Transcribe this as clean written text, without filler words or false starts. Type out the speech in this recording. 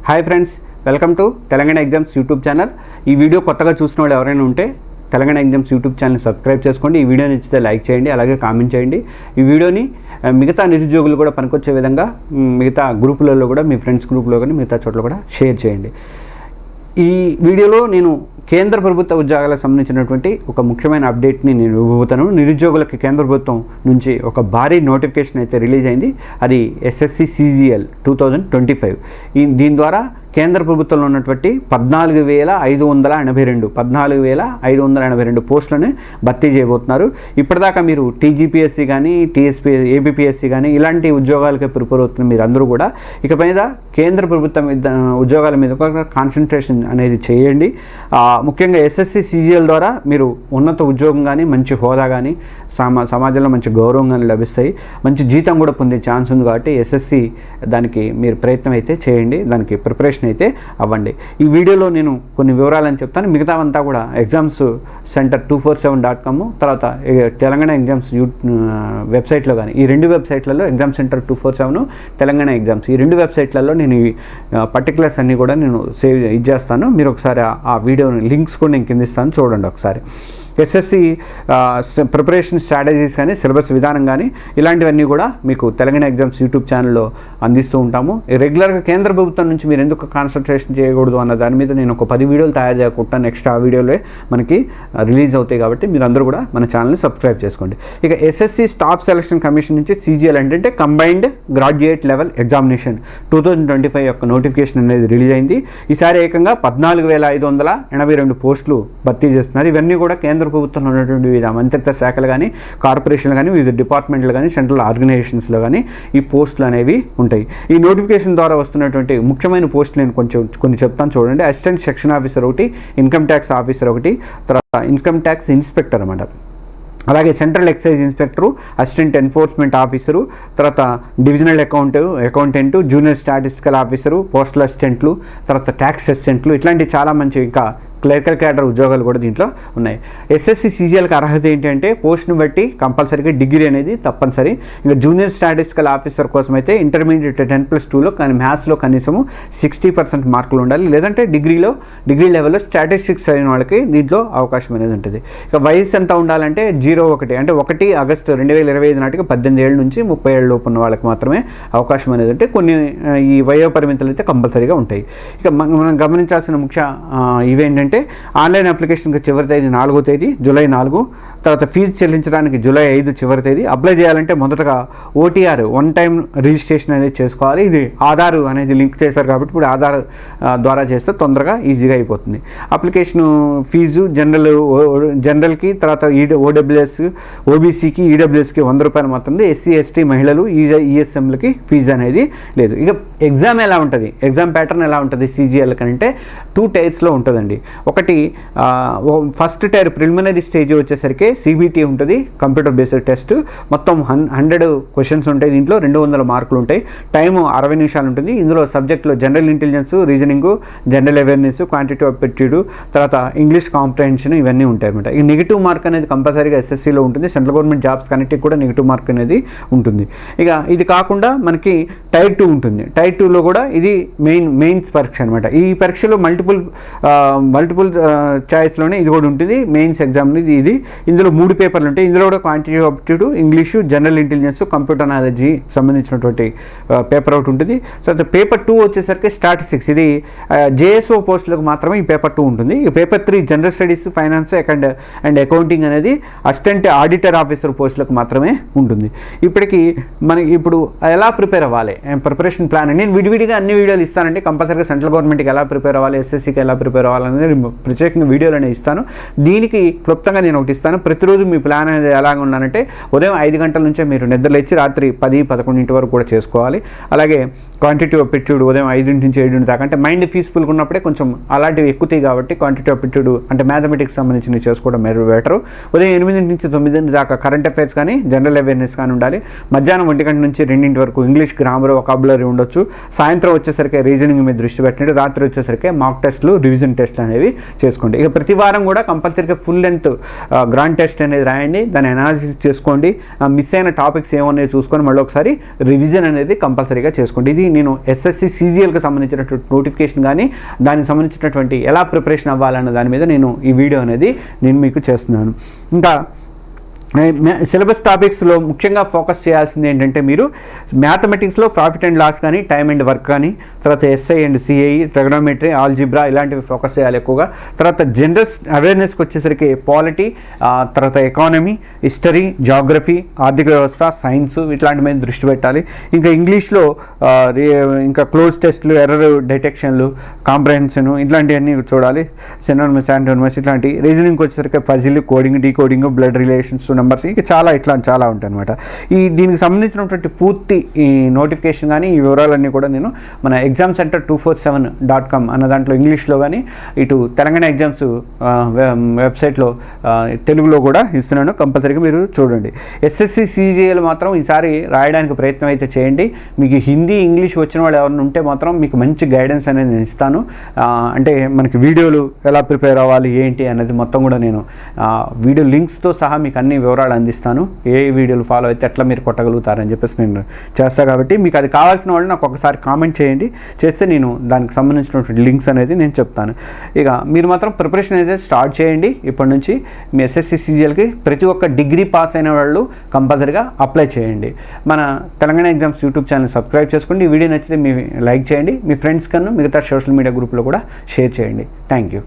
Hi friends, welcome to Telangana exams YouTube channel. ఈ video కొత్తగా చూసిన వాళ్ళు ఎవరైనా ఉంటే Telangana exams YouTube channel subscribe చేసుకోండి. ఈ వీడియో నచ్చితే లైక్ చేయండి, అలాగే కామెంట్ చేయండి. ఈ వీడియోని మిగతా నిరుద్యోగులు కూడా పనికొచ్చే విధంగా మిగతా గ్రూపులలో కూడా, మీ ఫ్రెండ్స్ గ్రూప్లో కానీ మిగతా చోట్ల కూడా షేర్ చేయండి. ఈ వీడియోలో నేను కేంద్ర ప్రభుత్వ ఉద్యోగాలకు సంబంధించినటువంటి ఒక ముఖ్యమైన అప్డేట్ని నేను ఇవ్వబోతాను. నిరుద్యోగులకి కేంద్ర ప్రభుత్వం నుంచి ఒక భారీ నోటిఫికేషన్ అయితే రిలీజ్ అయింది. అది SSC CGL 2025. దీని ద్వారా కేంద్ర ప్రభుత్వంలో ఉన్నటువంటి 14,582 పోస్టులను భర్తీ చేయబోతున్నారు. ఇప్పటిదాకా మీరు TGPSC కానీ, APPSC కానీ ఇలాంటి ఉద్యోగాలకి ప్రిపేర్ అవుతున్న మీరు అందరూ కూడా ఇక మీద కేంద్ర ప్రభుత్వం ఉద్యోగాల మీద కాన్సన్ట్రేషన్ అనేది చేయండి. ముఖ్యంగా SSC CGL ద్వారా మీరు ఉన్నత ఉద్యోగం కానీ, మంచి హోదా కానీ, సమాజంలో మంచి గౌరవం కానీ లభిస్తాయి. మంచి జీతం కూడా పొందే ఛాన్స్ ఉంది. కాబట్టి SSC దానికి మీరు ప్రయత్నం అయితే చేయండి, దానికి ప్రిపరేషన్ అయితే అవ్వండి. ఈ వీడియోలో నేను కొన్ని వివరాలని చెప్తాను. మిగతావంతా కూడా ఎగ్జామ్స్ సెంటర్ 247.com, తర్వాత తెలంగాణ ఎగ్జామ్స్ వెబ్సైట్లో కానీ, ఈ రెండు వెబ్సైట్లలో ఎగ్జామ్ సెంటర్ 247, తెలంగాణ ఎగ్జామ్స్, ఈ రెండు వెబ్సైట్లలో నేను ఈ పర్టికులర్స్ అన్నీ కూడా నేను సేవ్ ఇచ్చేస్తాను. మీరు ఒకసారి ఆ వీడియోని లింక్స్ కూడా నేను కింద ఇస్తాను, చూడండి ఒకసారి. SSC ప్రిపరేషన్ స్ట్రాటజీస్ కానీ, సిలబస్ విధానం కానీ ఇలాంటివన్నీ కూడా మీకు తెలంగాణ ఎగ్జామ్స్ యూట్యూబ్ ఛానల్లో అందిస్తూ ఉంటాము. రెగ్యులర్గా కేంద్ర ప్రభుత్వం నుంచి మీరు ఎందుకు కాన్సన్ట్రేషన్ చేయకూడదు అన్న దాని మీద నేను ఒక 10 వీడియోలు తయారు చేయకుండా నెక్స్ట్ ఆ వీడియోలో మనకి రిలీజ్ అవుతాయి. కాబట్టి మీరు అందరూ కూడా మన ఛానల్ని సబ్స్క్రైబ్ చేసుకోండి. ఇక SSC స్టాఫ్ సెలక్షన్ కమిషన్ నుంచి CGL అంటే కంబైన్డ్ గ్రాడ్యుయేట్ లెవెల్ ఎగ్జామినేషన్ 2025 యొక్క నోటిఫికేషన్ అనేది రిలీజ్ అయింది. ఈసారి ఏకంగా 14,582 పోస్టులు భర్తీ చేస్తున్నారు. ఇవన్నీ కూడా కేంద్ర ప్రభుత్వంలో ఉన్నటువంటి వివిధ మంత్రిత్వ శాఖలు కానీ, కార్పొరేషన్లు కానీ, వివిధ డిపార్ట్మెంట్లు కానీ, సెంట్రల్ ఆర్గనైజేషన్స్లో కానీ ఈ పోస్టులు అనేవి ఉంటాయి. ఈ నోటిఫికేషన్ ద్వారా వస్తున్నటువంటి ముఖ్యమైన పోస్టులు నేను కొన్ని చెప్తాను, చూడండి. అసిస్టెంట్ సెక్షన్ ఆఫీసర్ ఒకటి, ఇన్కమ్ ట్యాక్స్ ఆఫీసర్ ఒకటి, తర్వాత ఇన్కమ్ ట్యాక్స్ ఇన్స్పెక్టర్ అన్నమాట, అలాగే central excise inspector, assistant enforcement officer, తర్వాత divisional accountant, junior statistical officer, postal అసిస్టెంట్లు, తర్వాత ట్యాక్స్ అసిస్టెంట్లు, ఇట్లాంటి చాలా మంచి ఇంకా క్లరికల్ క్యాడర్ ఉద్యోగాలు కూడా దీంట్లో ఉన్నాయి. SSC CGLకి అర్హత ఏంటంటే పోస్ట్ని బట్టి కంపల్సరీగా డిగ్రీ అనేది తప్పనిసరి. ఇంకా జూనియర్ స్టాటిస్టికల్ ఆఫీసర్ కోసం అయితే ఇంటర్మీడియట్ 10+2లో కానీ మ్యాథ్స్లో కనీసము 60% మార్కులు ఉండాలి. లేదంటే డిగ్రీ లెవెల్లో స్టాటిస్టిక్స్ అయిన వాళ్ళకి దీంట్లో అవకాశం అనేది ఉంటుంది. ఇక వయసు ఎంత ఉండాలంటే 01 అంటే 1 ఆగస్టు 2025 నాటికి 18 ఏళ్ళ నుంచి 30 ఏళ్ళ లోపు ఉన్న వాళ్ళకి మాత్రమే అవకాశం అనేది ఉంటే కొన్ని ఈ వయో పరిమితులు అయితే కంపల్సరీగా ఉంటాయి. ఇక మనం గమనించాల్సిన ముఖ్య ఇవేంటంటే ఆన్లైన్ అప్లికేషన్కి చివరి తేదీ 4వ తేదీ జూలై 4, తర్వాత ఫీజు చెల్లించడానికి జూలై 5 చివరి తేదీ. అప్లై చేయాలంటే మొదటగా OTR వన్ టైం రిజిస్ట్రేషన్ అనేది చేసుకోవాలి. ఇది ఆధార్ అనేది లింక్ చేశారు కాబట్టి ఇప్పుడు ఆధార్ ద్వారా చేస్తే తొందరగా ఈజీగా అయిపోతుంది. అప్లికేషన్ ఫీజు జనరల్కి, తర్వాత OWS, OBCకి, EWSకి 100 రూపాయలు మాత్రం. SC ST మహిళలు, ESMలకి ఫీజు అనేది లేదు. ఇక ఎగ్జామ్ ఎలా ఉంటుంది, ఎగ్జామ్ ప్యాటర్న్ ఎలా ఉంటుంది CGL కంటే 2 టైర్స్లో ఉంటుందండి. ఒకటి ఫస్ట్ టైర్ ప్రిలిమినరీ స్టేజ్ వచ్చేసరికి CBT ఉంటుంది, కంప్యూటర్ బేస్డ్ టెస్ట్. మొత్తం 100 క్వశ్చన్స్ ఉంటాయి. దీంట్లో 200 మార్కులు ఉంటాయి. టైము 60 నిమిషాలు ఉంటుంది. ఇందులో సబ్జెక్టులో general intelligence, reasoning, general awareness, quantitative aptitude, తర్వాత ఇంగ్లీష్ కాంప్రహెన్షన్ ఇవన్నీ ఉంటాయి అనమాట. ఈ నెగిటివ్ మార్క్ అనేది కంపల్సరీగా SSCలో ఉంటుంది. సెంట్రల్ గవర్నమెంట్ జాబ్స్ కనెక్టివ్ కూడా నెగిటివ్ మార్క్ అనేది ఉంటుంది. ఇక ఇది కాకుండా మనకి టైర్ 2 ఉంటుంది. టైర్ 2లో కూడా ఇది మెయిన్స్ పరీక్ష అనమాట. ఈ పరీక్షలో మల్టిపుల్ చాయిస్లోనే ఇది కూడా ఉంటుంది. మెయిన్స్ ఎగ్జామ్ ఇది. ఇందులో 3 పేపర్లు ఉంటాయి. ఇందులో కూడా quantitative aptitude, English, general intelligence, computer knowledge సంబంధించినటువంటి పేపర్ ఒకటి ఉంటుంది. తర్వాత పేపర్ 2 వచ్చేసరికి స్టాటిస్టిక్స్. ఇది JSO పోస్టులకు మాత్రమే ఈ పేపర్ 2 ఉంటుంది. ఈ paper 3 general studies, finance and accounting అనేది అసిస్టెంట్ ఆడిటర్ ఆఫీసర్ పోస్టులకు మాత్రమే ఉంటుంది. ఇప్పటికి మనకి ఇప్పుడు ఎలా ప్రిపేర్ అవ్వాలి, ప్రిపరేషన్ ప్లాన్ నేను విడివిడిగా అన్ని వీడియోలు ఇస్తానండి. కంపల్సరీగా సెంట్రల్ గవర్నమెంట్కి ఎలా ప్రిపేర్ అవ్వాలి, SSCకి ఎలా ప్రిపేర్ అవ్వాలనేది ప్రత్యేకంగా వీడియోలు అనేవి ఇస్తాను. దీనికి క్లుప్తంగా నేను ఒకటి ఇస్తాను. ప్రతిరోజు మీ ప్లాన్ అనేది ఎలాగ ఉండాలంటే ఉదయం 5 గంటల నుంచే మీరు నిద్రలేచి రాత్రి 10-11 వరకు కూడా చేసుకోవాలి. అలాగే క్వాంటిటేటివ్ అప్టిట్యూడ్ ఉదయం 5 నుంచి 7 దాకా, అంటే మైండ్ పీస్ఫుల్గా ఉన్నప్పుడే కొంచెం అలాంటివి ఎక్కుతాయి. కాబట్టి క్వాంటిటేటివ్ అప్టిట్యూడ్ అంటే మ్యాథమెటిక్స్ సంబంధించినవి చేసుకోవడం బెటర్. ఉదయం 8 నుంచి 9 దాకా కరెంట్ అఫైర్స్ కానీ, జనరల్ అవేర్నెస్ కానీ ఉండాలి. మధ్యాహ్నం 1 గంట నుంచి 2 వరకు ఇంగ్లీష్ గ్రామర్, వొకాబులరీ ఉండొచ్చు. సాయంత్రం వచ్చేసరికి రీజనింగ్ మీద దృష్టి పెట్టండి. రాత్రి వచ్చేసరికి మాక్ టెస్ట్లు, రివిజన్ టెస్ట్లు అనేవి చేసుకోండి. ఇక ప్రతి వారం కూడా కంపల్సరీగా ఫుల్ లెంత్ గ్రాండ్ టెస్ట్ అనేది రాయండి. దాని అనాలిసిస్ చేసుకోండి. మిస్ అయిన టాపిక్స్ ఏమన్నాయో చూసుకొని మళ్ళీ ఒకసారి రివిజన్ అనేది కంపల్సరీగా చేసుకోండి. ఇది నేను ఎస్ఎస్సి సీజీఎల్కి సంబంధించినటువంటి నోటిఫికేషన్ కానీ దానికి సంబంధించినటువంటి ఎలా ప్రిపరేషన్ అవ్వాలన్న దాని మీద నేను ఈ వీడియో అనేది నేను మీకు చేస్తున్నాను. ఇంకా సిలబస్ టాపిక్స్లో ముఖ్యంగా ఫోకస్ చేయాల్సింది ఏంటంటే మీరు మ్యాథమెటిక్స్లో ప్రాఫిట్ అండ్ లాస్ కానీ టైమ్ అండ్ వర్క్ కానీ తర్వాత SI and CIE trigonometry algebra ఇలాంటివి ఫోకస్ చేయాలి ఎక్కువగా. తర్వాత జనరల్ అవేర్నెస్కి వచ్చేసరికి పాలిటీ, తర్వాత ఎకానమీ, హిస్టరీ, జాగ్రఫీ, ఆర్థిక వ్యవస్థ, సైన్స్ ఇట్లాంటి మీద దృష్టి పెట్టాలి. ఇంకా ఇంగ్లీష్లో ఇంకా క్లోజ్ టెస్ట్లు, ఎర్రర్ డిటెక్షన్లు, కాంప్రహెన్షన్ ఇట్లాంటివన్నీ చూడాలి. సినోనిమస్, యాంటోనిమస్ ఇట్లాంటి. రీజనింగ్కి వచ్చేసరికి puzzle, coding, decoding, blood relations numbers ఇంకా చాలా ఉంటాయి అనమాట. దీనికి సంబంధించినటువంటి పూర్తి ఈ నోటిఫికేషన్ కానీ ఈ వివరాలన్నీ కూడా నేను మన examcenter247.com అన్న దాంట్లో ఇంగ్లీష్లో కానీ ఇటు తెలంగాణ ఎగ్జామ్స్ వెబ్సైట్లో తెలుగులో కూడా ఇస్తున్నాను. కంపల్సరీగా మీరు చూడండి. ఎస్ఎస్సి సీజీఎల్ మాత్రం ఈసారి రాయడానికి ప్రయత్నం అయితే చేయండి. మీకు హిందీ, ఇంగ్లీష్ వచ్చిన వాళ్ళు ఎవరైనా ఉంటే మాత్రం మీకు మంచి గైడెన్స్ అనేది నేను ఇస్తాను. అంటే మనకి వీడియోలు ఎలా ప్రిపేర్ అవ్వాలి ఏంటి అనేది మొత్తం కూడా నేను వీడియో లింక్స్తో సహా మీకు అన్ని వివరాలు అందిస్తాను. ఏ వీడియోలు ఫాలో అయితే ఎట్లా మీరు కొట్టగలుగుతారని చెప్పేసి నేను చేస్తాను. కాబట్టి మీకు అది కావాల్సిన వాళ్ళు నాకు ఒకసారి కామెంట్ చేయండి. చేస్తే నేను దానికి సంబంధించినటువంటి లింక్స్ అనేది నేను చెప్తాను. ఇక మీరు మాత్రం ప్రిపరేషన్ అయితే స్టార్ట్ చేయండి. ఇప్పటి నుంచి మీ ఎస్ఎస్సి సీజీఎల్కి ప్రతి ఒక్క డిగ్రీ పాస్ అయిన వాళ్ళు కంపల్సరీగా అప్లై చేయండి. మన Telangana exams YouTube channel subscribe చేసుకోండి. ఈ వీడియో నచ్చితే మీ లైక్ చేయండి. మీ ఫ్రెండ్స్ కన్నా మిగతా సోషల్ మీడియా గ్రూప్లో కూడా షేర్ చేయండి. Thank you.